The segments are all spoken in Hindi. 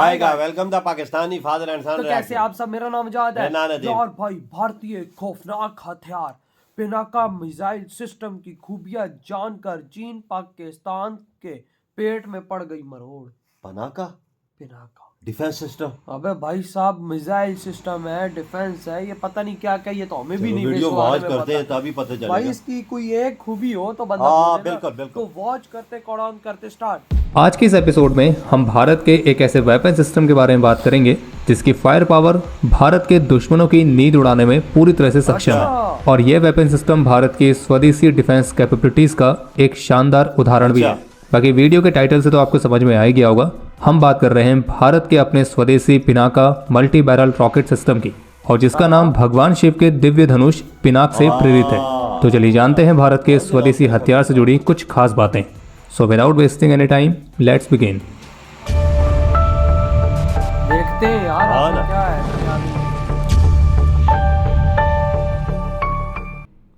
आएगा। Welcome the Pakistani father and son. तो कैसे आप सब, मेरा नाम जाद है यार भाई। भारतीय खौफनाक हथियार पिनाका मिसाइल सिस्टम की खूबियां जानकर चीन पाकिस्तान के पेट में पड़ गई मरोड़। Pinaka defence system. अबे भाई साहब, मिसाइल सिस्टम है, डिफेंस है, ये पता नहीं क्या क्या, ये तो हमें भी नहीं वीडियो वॉच करते हैं तभी पता चलेगा भाई। इसकी कोई एक खूबी हो तो बंदा बिल्कुल। तो वॉच करते कौन करते स्टार्ट। आज के इस एपिसोड में हम भारत के एक ऐसे वेपन सिस्टम के बारे में बात करेंगे जिसकी फायर पावर भारत के दुश्मनों की नींद उड़ाने में पूरी तरह से सक्षम है। और यह वेपन सिस्टम भारत की स्वदेशी डिफेंस कैपेबिलिटीज का एक शानदार उदाहरण भी है। बाकी वीडियो के टाइटल से तो आपको समझ में आ ही गया होगा, हम बात कर रहे हैं भारत के अपने स्वदेशी Pinaka multi barrel rocket system की, और जिसका नाम भगवान शिव के दिव्य धनुष पिनाक से प्रेरित है। तो चलिए जानते हैं भारत के स्वदेशी हथियार से जुड़ी कुछ खास बातें। So without wasting any time, let's begin. देखते हैं यार क्या है।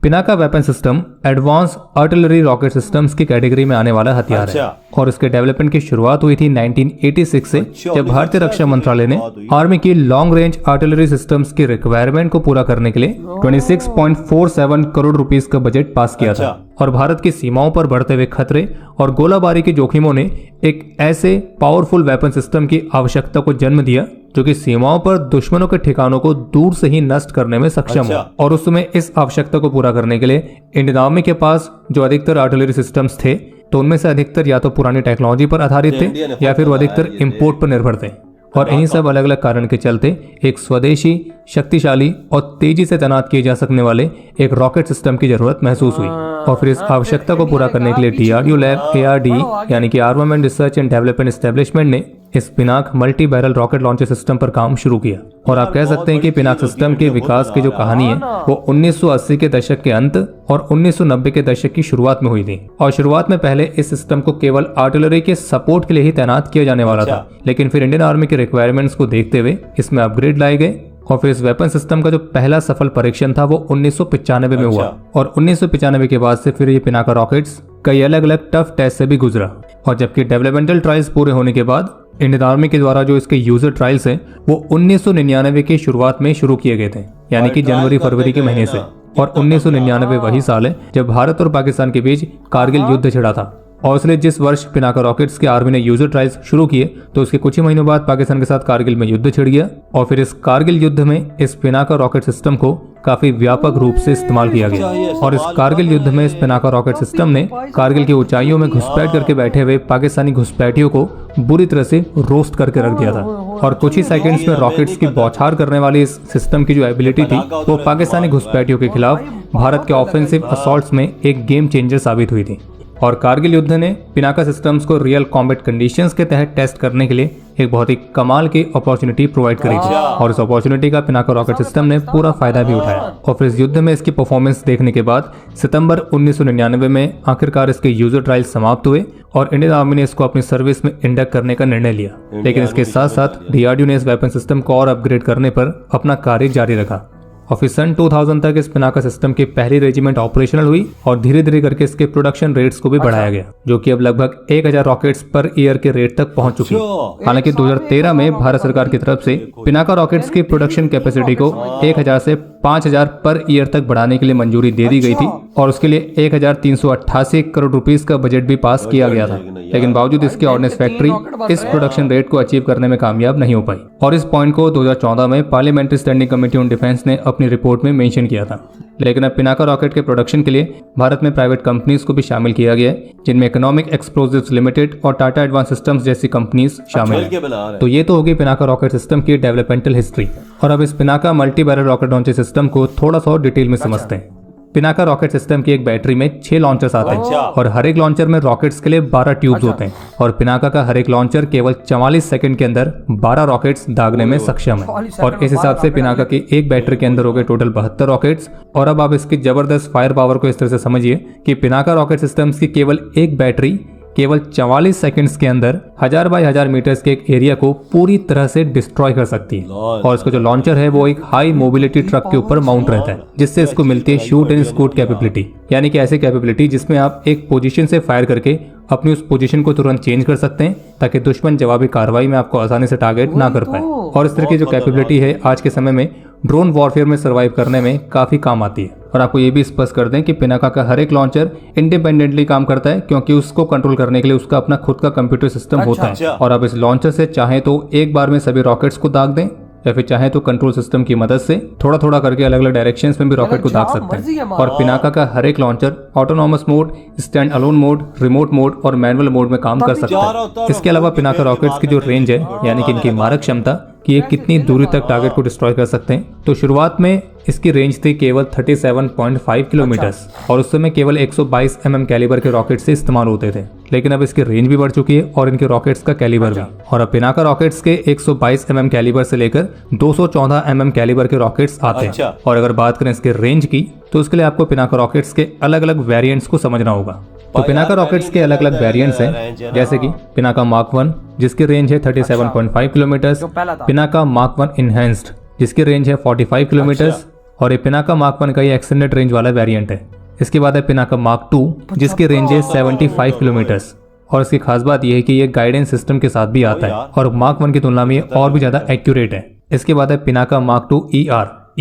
Pinaka weapon system advance artillery rocket systems की कैटेगरी में आने वाला हथियार है और इसके डेवलपमेंट की शुरुआत हुई थी 1986 से, जब भारतीय रक्षा मंत्रालय ने आर्मी की लॉन्ग रेंज आर्टिलरी सिस्टम्स की रिक्वायरमेंट को पूरा करने के लिए 26.47 करोड़ रुपीस का बजट पास किया था। और भारत की सीमाओं पर बढ़ते हुए खतरे और गोलाबारी के जोखिमों ने एक ऐसे पावरफुल वेपन सिस्टम की आवश्यकता को जन्म दिया जो कि सीमाओं पर दुश्मनों के ठिकानों को दूर से ही नष्ट करने में सक्षम हो। और उस समय इस आवश्यकता को पूरा करने के लिए इंडियन आर्मी के पास जो अधिकतर आर्टिलरी सिस्टम्स थे, तो उनमें से अधिकतर या तो पुरानी टेक्नोलॉजी पर आधारित थे या फिर वो अधिकतर इंपोर्ट पर निर्भर थे। और इन्हीं सब अलग अलग कारण के चलते एक स्वदेशी, शक्तिशाली और तेजी से तैनात किए जा सकने वाले एक रॉकेट सिस्टम की जरूरत महसूस हुई। और फिर इस आवश्यकता को पूरा करने के लिए DRDO लैब ARD यानी कि armament research and development establishment ने इस Pinaka multi barrel rocket launcher system पर काम शुरू किया। और आप कह सकते हैं कि पिनाक सिस्टम के विकास की जो कहानी है वो 1980 के दशक के अंत और 1990 के दशक की शुरुआत में हुई थी। और शुरुआत में पहले इस सिस्टम को केवल आर्टिलरी के सपोर्ट के लिए ही तैनात किया जाने वाला था, लेकिन फिर इंडियन आर्मी के रिक्वायरमेंट्स को देखते हुए इसमें अपग्रेड लाए गए। और फिर इस वेपन सिस्टम का जो पहला सफल परीक्षण था वो 1995 में हुआ। और 1995 के बाद से फिर ये पिनाका रॉकेट्स कई अलग अलग टफ टेस्ट से भी गुजरा। और जबकि डेवलपमेंटल ट्रायल्स पूरे होने के बाद इंडियन आर्मी के द्वारा जो इसके यूजर ट्रायल्स हैं वो 1999 की शुरुआत में शुरू किए गए थे, यानी कि जनवरी-फरवरी के महीने से। और 1999 वही साल है जब भारत और पाकिस्तान के बीच कारगिल युद्ध छिड़ा था। और इसलिए जिस वर्ष पिनाका रॉकेट्स के आर्मी ने यूजर ट्रायल्स शुरू किए, तो उसके कुछ ही महीनों बाद पाकिस्तान के साथ कारगिल में युद्ध छिड़ गया। और फिर इस कारगिल युद्ध में इस पिनाका रॉकेट सिस्टम को काफी व्यापक रूप से इस्तेमाल किया गया। और इस कारगिल युद्ध में इस पिनाका रॉकेट सिस्टम ने कारगिल की ऊंचाइयों में घुसपैठ करके बैठे हुए पाकिस्तानी घुसपैठियों को बुरी तरह से रोस्ट करके रख दिया था। और कुछ ही सेकंड्स में रॉकेट्स की बौछार करने वाली इस सिस्टम की जो एबिलिटी थी वो पाकिस्तानी घुसपैठियों के खिलाफ भारत के ऑफेंसिव असॉल्ट्स में एक गेम चेंजर साबित हुई थी। और कारगिल युद्ध ने पिनाका सिस्टम्स को रियल कॉम्बैट कंडीशंस के तहत टेस्ट करने के लिए एक बहुत ही कमाल की अपॉर्चुनिटी प्रोवाइड करी थी। और इस अपॉर्चुनिटी का पिनाका रॉकेट सिस्टम ने पूरा फायदा भी उठाया। और फिर इस युद्ध में इसकी परफॉर्मेंस देखने के बाद सितंबर 1999 में आखिरकार इसके यूजर ट्रायल समाप्त हुए और इंडियन आर्मी ने इसको अपनी सर्विस में इंडक्ट करने का निर्णय लिया। लेकिन इसके साथ साथ DRDO ने इस वेपन सिस्टम को और अपग्रेड करने पर अपना कार्य जारी रखा। और फिर सन 2000 तक इस पिनाका सिस्टम की पहली रेजिमेंट ऑपरेशनल हुई और धीरे धीरे करके इसके प्रोडक्शन रेट्स को भी बढ़ाया गया, जो कि अब लगभग 1000 रॉकेट्स पर ईयर के रेट तक पहुंच चुकी है। हालांकि 2013 में भारत सरकार की तरफ से पिनाका रॉकेट्स की प्रोडक्शन कैपेसिटी को 1000 से 5000 पर ईयर तक बढ़ाने के लिए मंजूरी दे दी गई थी। और उसके लिए 1388 करोड़ रुपीस का बजट भी पास किया गया था। लेकिन बावजूद इसकी ऑर्डिनेंस फैक्ट्री इस प्रोडक्शन रेट को अचीव करने में कामयाब नहीं हो पाई। और इस पॉइंट को 2014 में parliamentary standing committee on defence ने अपनी रिपोर्ट में मेंशन किया था। लेकिन अब पिनाका रॉकेट के प्रोडक्शन के लिए भारत में प्राइवेट कंपनीज को भी शामिल किया गया है, जिनमें इकोनॉमिक एक्सप्लोजिव्स लिमिटेड और टाटा एडवांस सिस्टम्स जैसी कंपनीज शामिल हैं। तो ये तो होगी पिनाका रॉकेट सिस्टम की डेवलपमेंटल हिस्ट्री। और अब इस Pinaka multi barrel rocket launcher system को थोड़ा सा डिटेल में समझते हैं। पिनाका रॉकेट सिस्टम की एक बैटरी में 6 लॉन्चर्स आते हैं और हर एक लॉन्चर में रॉकेट्स के लिए 12 ट्यूब्स होते हैं। और पिनाका का हर एक लॉन्चर केवल 44 सेकंड के अंदर 12 रॉकेट्स दागने में सक्षम है। और इस हिसाब से पिनाका की एक बैटरी के अंदर हो गए टोटल 72 रॉकेट्स। और अब आप इसकी जबरदस्त फायर पावर को इस तरह से समझिए कि पिनाका रॉकेट सिस्टम्स की केवल एक बैटरी केवल 44 सेकंड्स के अंदर 1000 बाय 1000 मीटर्स के एक एरिया को पूरी तरह से डिस्ट्रॉय कर सकती है। और इसका जो लॉन्चर है वो एक हाई मोबिलिटी ट्रक के ऊपर माउंट रहता है, जिससे इसको मिलती है शूट एंड स्कूट कैपेबिलिटी, यानी कि ऐसी कैपेबिलिटी जिसमें आप एक पोजीशन से फायर करके अपनी उस पोजीशन को तुरंत चेंज कर सकते हैं ताकि दुश्मन जवाबी कार्रवाई में आपको आसानी से टारगेट ना कर पाए। और इस तरह की जो कैपेबिलिटी है आज के समय में ड्रोन वॉरफेयर में सर्वाइव करने में काफी काम आती है। और आपको ये भी स्पष्ट कर दें कि पिनाका का हर एक लॉन्चर इंडिपेंडेंटली काम करता है, क्योंकि उसको कंट्रोल करने के लिए उसका अपना खुद का कंप्यूटर सिस्टम होता है। और आप इस लॉन्चर से चाहे तो एक बार में सभी रॉकेट्स को दाग दें, या फिर चाहे तो कंट्रोल सिस्टम की मदद से थोड़ा थोड़ा करके अलग अलग डायरेक्शंस में भी रॉकेट को दाग सकते हैं। और पिनाका का हर एक launcher autonomous mode, stand alone mode, remote mode और मैनुअल मोड में काम कर सकता है। इसके अलावा पिनाका रॉकेट्स की जो रेंज है, यानी कि इनकी मारक क्षमता कि ये कितनी दूरी तक टारगेट को डिस्ट्रॉय कर सकते हैं, तो शुरुआत में इसकी रेंज थी केवल 37.5 किलोमीटर और उस समय केवल 122 mm कैलिबर के रॉकेट से इस्तेमाल होते थे। लेकिन अब इसकी रेंज भी बढ़ चुकी है और इनके रॉकेट्स का कैलिबर भी। और अब पिनाका रॉकेट्स के 122 mm कैलिबर से लेकर 214 mm कैलिबर के रॉकेट्स आते हैं। और अगर बात करें इसके रेंज की, तो उसके लिए आपको पिनाका रॉकेट्स के अलग अलग वेरिएंट्स को समझना होगा। तो पिनाका रॉकेट्स के अलग अलग वेरिएंट्स हैं, जैसे कि पिनाका मार्क 1 जिसकी रेंज है 37.5 किलोमीटर, पिनाका मार्क 1 इनहेंस्ड जिसकी रेंज है 45 किलोमीटर, और ये पिनाका मार्क 1 का ये एक्सटेंडेड रेंज वाला वेरिएंट है। इसके बाद है पिनाका मार्क 2 जिसकी रेंज है 75 किलोमीटर, और इसकी खास बात यह है कि ये गाइडेंस सिस्टम के साथ भी आता है और मार्क 1 की तुलना में और भी ज्यादा एक्यूरेट है। इसके बाद है पिनाका मार्क 2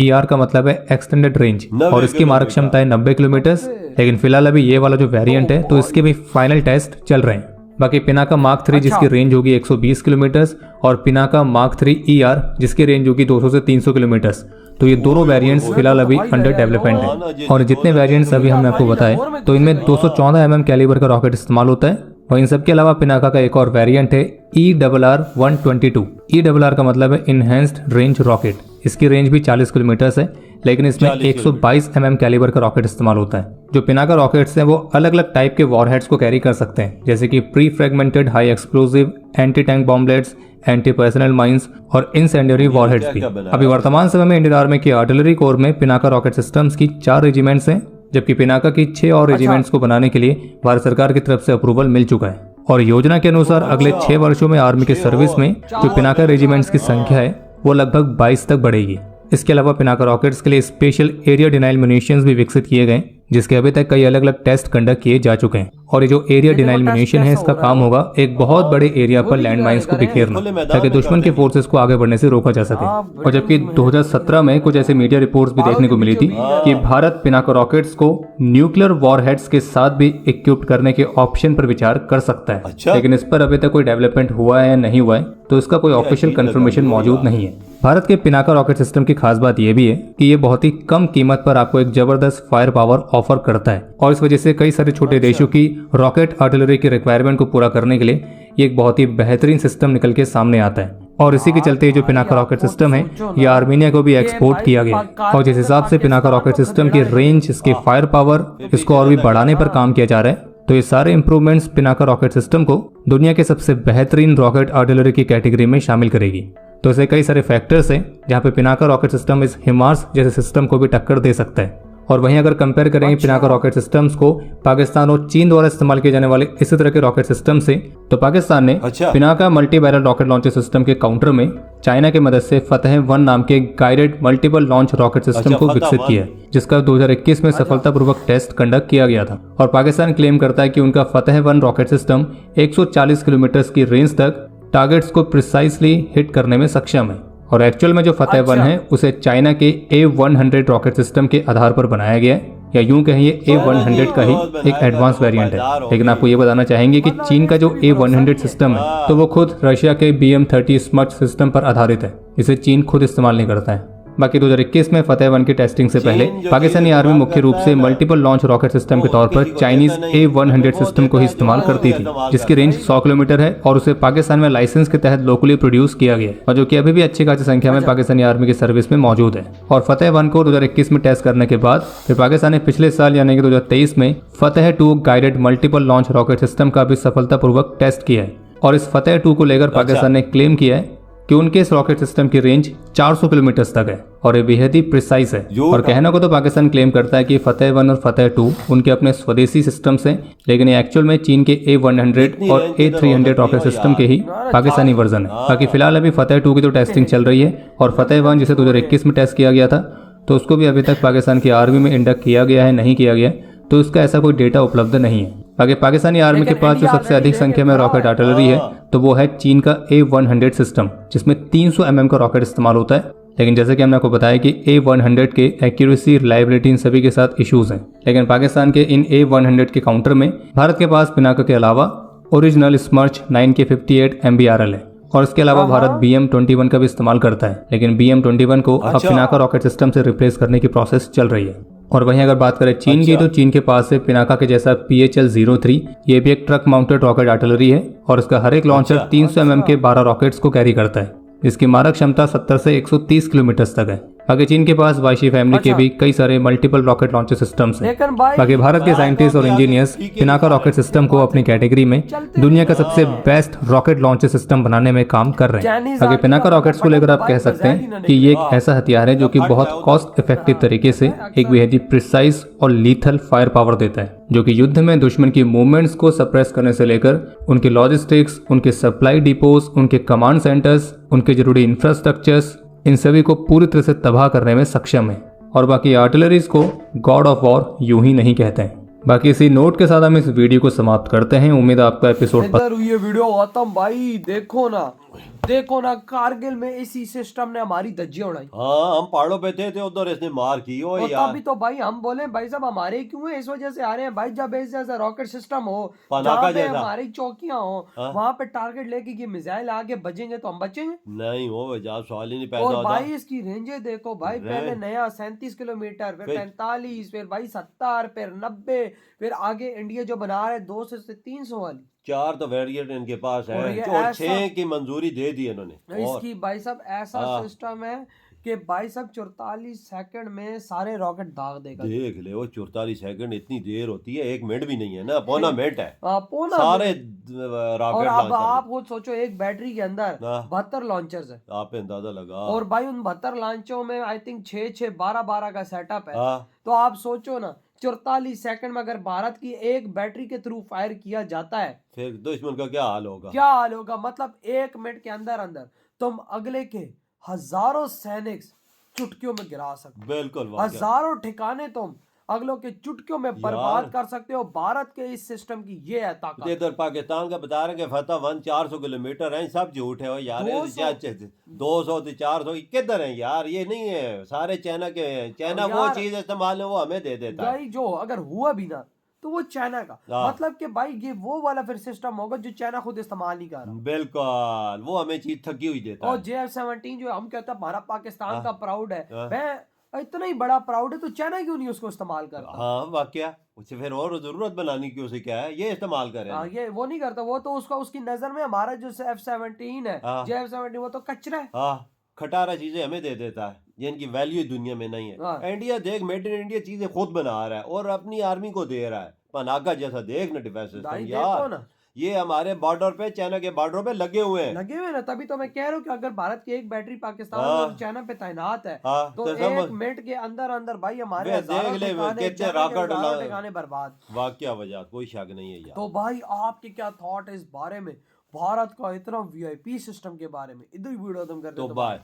ER का मतलब है एक्सटेंडेड रेंज, और इसकी मारक क्षमता है 90 किलोमीटर। लेकिन फिलहाल अभी ये वाला जो वेरिएंट है तो इसके भी फाइनल टेस्ट चल रहे हैं। बाकी पिनाका मार्क 3 जिसकी रेंज होगी 120 किलोमीटर और पिनाका मार्क 3 ER जिसकी रेंज होगी 200 से 300 किलोमीटर। तो ये दोनों वेरिएंट्स फिलहाल अभी अंडर डेवलपमेंट है। और जितने वेरिएंट्स अभी हमने आपको बताए तो इनमें 214 mm कैलिबर का रॉकेट इस्तेमाल होता है। और इन सब के अलावा पिनाका का एक और वेरिएंट है ERR-122। ERR का मतलब है इनहेंस्ड रेंज रॉकेट। इसकी रेंज भी 40 किलोमीटर है, लेकिन इसमें 122 mm कैलिबर का रॉकेट इस्तेमाल होता है। जो पिनाका रॉकेट्स हैं वो अलग अलग टाइप के वॉरहेड्स को कैरी कर सकते हैं, जैसे कि pre fragmented high explosive, anti tank bomblets, anti personal mines और इंसेंडियरी वॉरहेड्स भी। अभी वर्तमान समय में इंडियन आर्मी की आर्टिलरी कोर में पिनाका रॉकेट सिस्टम्स की 4 रेजिमेंट्स हैं, जबकि पिनाका की 6 और रेजिमेंट्स को बनाने के लिए भारत सरकार की तरफ से अप्रूवल मिल चुका है। और योजना के अनुसार अगले 6 वर्षों में आर्मी की सर्विस में जो पिनाका रेजिमेंट्स की संख्या है वो लगभग 22 तक बढ़ेगी। इसके अलावा पिनाका रॉकेट्स के लिए स्पेशल एरिया डिनाइल म्यूनिशंस भी विकसित किए गए, जिसके अभी तक कई अलग अलग टेस्ट कंडक्ट किए जा चुके हैं। और ये जो एरिया डिनाइल म्यूनिशन है इसका काम होगा एक बहुत बड़े एरिया पर लैंड माइंस को बिखेरना, ताकि दुश्मन के फोर्सेस को आगे बढ़ने से रोका जा सके। और जबकि 2017 में कुछ ऐसे मीडिया रिपोर्ट्स भी देखने को मिली थी कि भारत पिनाका रॉकेट्स को न्यूक्लियर वॉरहेड्स के साथ भी इक्विप्ड करने के ऑप्शन पर विचार कर सकता है। लेकिन इस पर अभी तक कोई डेवलपमेंट हुआ है या नहीं हुआ है तो इसका कोई ऑफिशियल कंफर्मेशन मौजूद नहीं है। भारत के पिनाका रॉकेट सिस्टम की खास बात यह भी है कि ये बहुत ही कम कीमत पर आपको एक जबरदस्त फायर पावर ऑफर करता है, और इस वजह से कई सारे छोटे देशों की रॉकेट आर्टिलरी की रिक्वायरमेंट को पूरा करने के लिए ये एक बहुत ही बेहतरीन सिस्टम निकल के सामने आता है। और इसी के चलते जो पिनाका रॉकेट सिस्टम है ये आर्मीनिया को भी एक्सपोर्ट किया गया है। और जिस हिसाब से पिनाका रॉकेट सिस्टम की रेंज, इसकी फायर पावर, इसको और भी बढ़ाने पर काम किया जा रहा है, तो ये सारे इंप्रूवमेंट्स पिनाका रॉकेट सिस्टम को दुनिया के सबसे बेहतरीन रॉकेट आर्टिलरी की कैटेगरी में शामिल करेगी। तो ऐसे कई सारे फैक्टर्स हैं जहाँ पे पिनाका रॉकेट सिस्टम इस हिमार्स जैसे सिस्टम को भी टक्कर दे सकता है। और वहीं अगर कंपेयर करेंगे पिनाका रॉकेट सिस्टम्स को पाकिस्तान और चीन द्वारा इस्तेमाल किए जाने वाले इसी तरह के रॉकेट सिस्टम से, तो पाकिस्तान ने Pinaka multi barrel rocket launcher system के काउंटर में चाइना की मदद से फतेह 1 नाम के guided multiple launch rocket system को विकसित किया, जिसका 2021 में सफलतापूर्वक टेस्ट कंडक्ट किया गया था। और पाकिस्तान क्लेम करता है कि उनका फतेह 1 रॉकेट सिस्टम 140 किलोमीटर की रेंज तक टारगेट्स को प्रिसाइसली हिट करने में सक्षम है। और एक्चुअल में जो फतेह 1 है उसे चाइना के A100 रॉकेट सिस्टम के आधार पर बनाया गया है, या यूं कहिए A100 का ही एक एडवांस वेरिएंट है। लेकिन आपको ये बताना चाहेंगे कि चीन का जो A100 सिस्टम है तो वो खुद रशिया के BM-30 स्मर्ट सिस्टम पर आधारित है, इसे चीन खुद इस्तेमाल नहीं करता है। बाकी 2021 में फतेह 1 की टेस्टिंग से पहले पाकिस्तानी आर्मी मुख्य रूप से मल्टीपल लॉन्च रॉकेट सिस्टम के तौर पर चाइनीज A100 सिस्टम को ही इस्तेमाल करती थी, जिसकी रेंज 100 किलोमीटर है और उसे पाकिस्तान में लाइसेंस के तहत लोकली प्रोड्यूस किया गया है, और जो कि अभी भी अच्छी खासी संख्या में पाकिस्तानी आर्मी की सर्विस में मौजूद है। और फतेह 1 को 2021 में टेस्ट करने के बाद फिर पाकिस्तान ने पिछले साल यानी कि 2023 में फतेह 2 guided multiple launch rocket system का भी सफलतापूर्वक टेस्ट किया है। और इस फतेह 2 को लेकर पाकिस्तान ने क्लेम किया है कि उनके इस रॉकेट सिस्टम की रेंज 400 किलोमीटर तक है और ये बेहद ही प्रिसाइज है। और कहने को तो पाकिस्तान क्लेम करता है कि फतेह 1 और फतेह 2 उनके अपने स्वदेशी सिस्टम्स हैं, लेकिन ये एक्चुअल में चीन के A100 और A300 रॉकेट सिस्टम के ही पाकिस्तानी वर्जन है। बाकी फिलहाल अभी फतेह 2 की तो टेस्टिंग चल रही है, और फतेह 1 जिसे 2021 में टेस्ट किया गया था तो उसको भी अभी तक पाकिस्तान की आर्मी में इंडक्ट किया गया है नहीं किया गया, तो उसका ऐसा कोई डेटा उपलब्ध नहीं है। बाकी पाकिस्तानी आर्मी के लेकिन पास जो इंडिया सबसे अधिक already संख्या में लेके रॉकेट खड़ा है। आर्टिलरी है तो वो है चीन का A100 सिस्टम, जिसमें 300 mm का रॉकेट इस्तेमाल होता है। लेकिन जैसे कि हमने आपको बताया कि A100 के एक्यूरेसी, रिलायबिलिटी इन सभी के साथ इश्यूज हैं। लेकिन पाकिस्तान के इन A100 के काउंटर में भारत के पास पिनाका के अलावा ओरिजिनल स्मर्च 9 के 58 MBRL है, और इसके अलावा भारत BM-21 का भी इस्तेमाल करता है। लेकिन BM-21 को अब पिनाका रॉकेट सिस्टम से रिप्लेस करने की प्रोसेस चल रही है। और वहीं अगर बात करें चीन की, तो चीन के पास से पिनाका के जैसा PHL-03 ये भी एक ट्रक माउंटेड रॉकेट आर्टिलरी है, और इसका हर एक लॉन्चर 300 mm के 12 रॉकेट्स को कैरी करता है, जिसकी मारक क्षमता 70 से 130 किलोमीटर तक है। बाकी चीन के पास वाइशी फैमिली के भी कई सारे मल्टीपल रॉकेट लॉन्चर सिस्टम्स हैं। लेकिन भाई बाकी भारत के साइंटिस्ट और इंजीनियर्स पिनाका रॉकेट सिस्टम को अपनी कैटेगरी में दुनिया का सबसे बेस्ट रॉकेट लॉन्चर सिस्टम बनाने में काम कर रहे हैं। बाकी पिनाका रॉकेट्स को लेकर आप कह सकते हैं कि ये एक ऐसा हथियार है जो कि बहुत कॉस्ट इफेक्टिव तरीके से एक बेहद ही प्रिसाइज और लीथल फायर पावर देता है, जो कि युद्ध में दुश्मन की मूवमेंट्स को सप्रेस करने से लेकर उनके लॉजिस्टिक्स, उनके सप्लाई डिपोज, उनके कमांड सेंटर्स, उनके जरूरी इंफ्रास्ट्रक्चर्स, इन सभी को पूरी तरह से तबाह करने में सक्षम है। और बाकी आर्टिलरीज को गॉड ऑफ वॉर यूं ही नहीं कहते हैं। बाकी इसी नोट के साथ हम इस वीडियो को समाप्त करते हैं। उम्मीद है आपका एपिसोड इधर ये वीडियो खत्म भाई। देखो ना कारगिल में इसी सिस्टम ने हमारी धज्जियां उड़ाई। हाँ, हम पहाड़ों पे थे उधर इसने मार की। ओ और यार, तभी तो भाई हम बोले भाई साहब हमारे क्यों है, इस वजह से आ रहे हैं भाई। जब ऐसे जैसा रॉकेट सिस्टम हो पनाका जहाँ पे जैसा। हमारी चौकियां हो, वहां पे टारगेट लेके कि मिसाइल आगे बजेंगे तो हम बचेंगे नहीं हो जब सवाल ही नहीं पैदा और होता। भाई इसकी रेंजे देखो भाई, पहले नया 37 किलोमीटर, फिर 45, फिर भाई 70, फिर 90, फिर आगे इंडिया जो बना रहे 200 से 300 वाली। 4 तो वेरिएंट इनके पास है और ये और ऐसा- 6 की मंजूरी दे दी इन्होंने। और इसकी भाई साहब ऐसा हाँ। सिस्टम है कि भाई साहब 44 सेकंड में सारे रॉकेट दाग देगा। देख ले, वो 44 सेकंड इतनी देर होती है, 1 मिनट भी नहीं है ना, पौना मिनट है पौना सारे और रॉकेट अब लॉन्च आप खुद सोचो एक बैटरी के अंदर हाँ। 72 लॉन्चर्स है, आप अंदाजा लगा। और भाई उन 72 लॉन्चों में आई थिंक 6 12 का सेटअप है। हाँ, तो आप सोचो ना 44 सेकंड में अगर भारत की एक बैटरी के थ्रू फायर किया जाता है फिर दुश्मन का क्या हाल होगा। क्या हाल होगा। मतलब 1 मिनट के अंदर अंदर तुम अगले के हजारों सैनिक चुटकियों में गिरा सकते हो। बिल्कुल वाकई। हजारों ठिकाने तुम अगलों के चुटकियों में बर्बाद कर सकते हो। भारत के इस सिस्टम की ये है ताकत। इधर पाकिस्तान का बता रहे हैं कि फतह 400 किलोमीटर है, सब झूठ है वो यार। 200 से 400 किधर है यार, ये नहीं है, सारे चाइना के हैं। चाइना वो चीज इस्तेमाल है वो हमें दे देता है। भाई जो अगर हुआ भी ना तो वो चाइना का, मतलब कि भाई ये वो वाला फिर सिस्टम होगा जो चाइना खुद इस्तेमाल नहीं कर रहा। बिल्कुल, वो हमें चीज थकी हुई देता और है। JF-17 जो हम कहते हैं भारत पाकिस्तान का प्राउड है, मैं इतना ही बड़ा प्राउड है तो चाइना क्यों नहीं उसको इस्तेमाल करता। हाँ वाकया, उसे फिर और जरूरत बनाने की उसे क्या है, ये इस्तेमाल करे। ये वो नहीं करता, वो तो उसका उसकी नजर में हमारा जो F-17 है, JF-17 वो तो कचरा है। हाँ, खटारा चीजें हमें दे देता है जिनकी वैल्यू दुनिया में नहीं है। इंडिया देख, मेड इन इंडिया चीजें खुद बना रहा है और अपनी आर्मी को दे रहा है। पनाका जैसा देख ना डिफेंस सिस्टम यार, ये हमारे बॉर्डर पे, चाइना के बॉर्डर पे लगे हुए हैं ना। तभी तो मैं कह रहा हूँ कि अगर भारत की एक बैटरी पाकिस्तान और चाइना पे तैनात है तो 1 मिनट के अंदर अंदर भाई हमारे देख ले कितने रॉकेट बर्बाद। वाकया वजह कोई शक नहीं है यार। तो भाई आपके क्या थॉट है इस बारे में, भारत का इतना VIP सिस्टम के बारे में? इधर वीडियो तुम करते तो बाय।